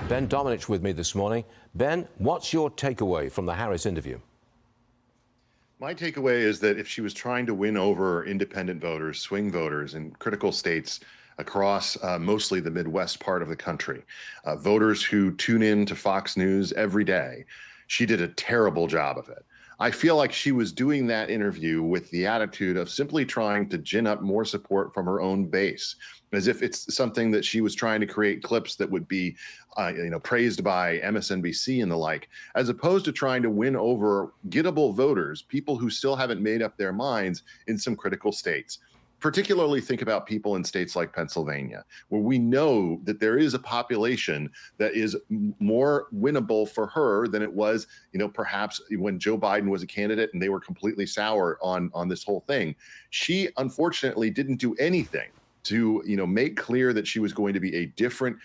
Ben Domenech with me this morning. Ben, what's your takeaway from the Harris interview? My takeaway is that if she was trying to win over independent voters, swing voters in critical states across mostly the Midwest part of the country, voters who tune in to Fox News every day, she did a terrible job of it. I feel like she was doing that interview with the attitude of simply trying to gin up more support from her own base, as if it's something that she was trying to create clips that would be, praised by MSNBC and the like, as opposed to trying to win over gettable voters, people who still haven't made up their minds in some critical states. Particularly think about people in states like Pennsylvania, where we know that there is a population that is more winnable for her than it was, perhaps when Joe Biden was a candidate and they were completely sour on this whole thing. She unfortunately didn't do anything to, make clear that she was going to be a different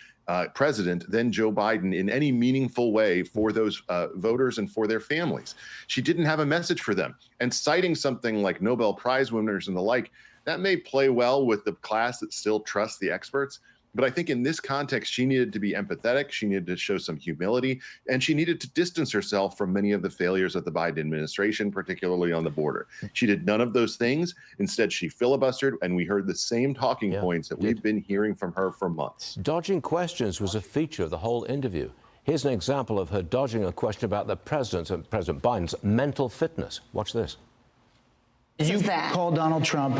president than Joe Biden in any meaningful way for those voters and for their families. She didn't have a message for them. And citing something like Nobel Prize winners and the like, that may play well with the class that still trusts the experts. But I think in this context, she needed to be empathetic. She needed to show some humility, and she needed to distance herself from many of the failures of the Biden administration, particularly on the border. She did none of those things. Instead, she filibustered, and we heard the same talking points that we've been hearing from her for months. Dodging questions was a feature of the whole interview. Here's an example of her dodging a question about the president and President Biden's mental fitness. Watch this. You call Donald Trump,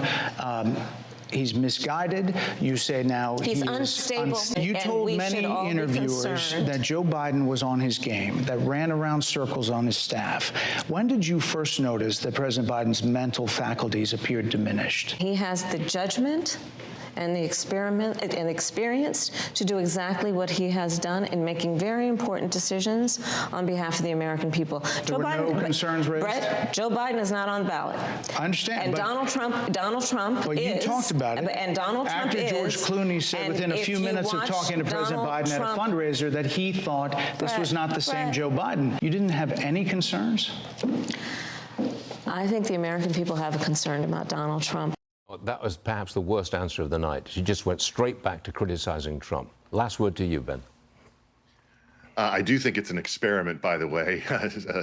he's misguided. You say now he's unstable. You told many interviewers that Joe Biden was on his game, that ran around circles on his staff. When did you first notice that President Biden's mental faculties appeared diminished? He has the judgment and the experience to do exactly what he has done in making very important decisions on behalf of the American people. There were no concerns raised? Brett, Joe Biden is not on the ballot. I understand. And Donald Trump well, is. You talked about it. And Donald Trump After George Clooney said within a few minutes of talking to President Biden at a fundraiser that he thought this was not the same Joe Biden. You didn't have any concerns? I think the American people have a concern about Donald Trump. That was perhaps the worst answer of the night. She just went straight back to criticizing Trump. Last word to you, Ben. I do think it's an experiment, by the way,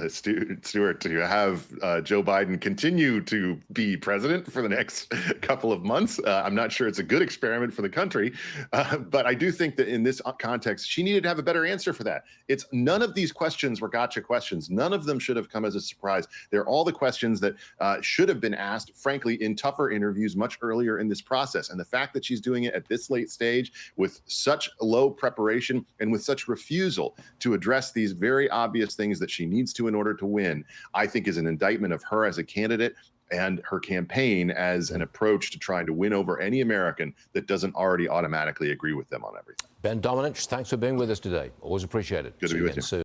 Stuart, to have Joe Biden continue to be president for the next couple of months. I'm not sure it's a good experiment for the country, but I do think that in this context, she needed to have a better answer for that. It's none of these questions were gotcha questions. None of them should have come as a surprise. They're all the questions that should have been asked, frankly, in tougher interviews much earlier in this process. And the fact that she's doing it at this late stage with such low preparation and with such refusal to address these very obvious things that she needs to in order to win, I think is an indictment of her as a candidate and her campaign as an approach to trying to win over any American that doesn't already automatically agree with them on everything. Ben Domenech, thanks for being with us today. Always appreciate it. Good to be with you. Soon.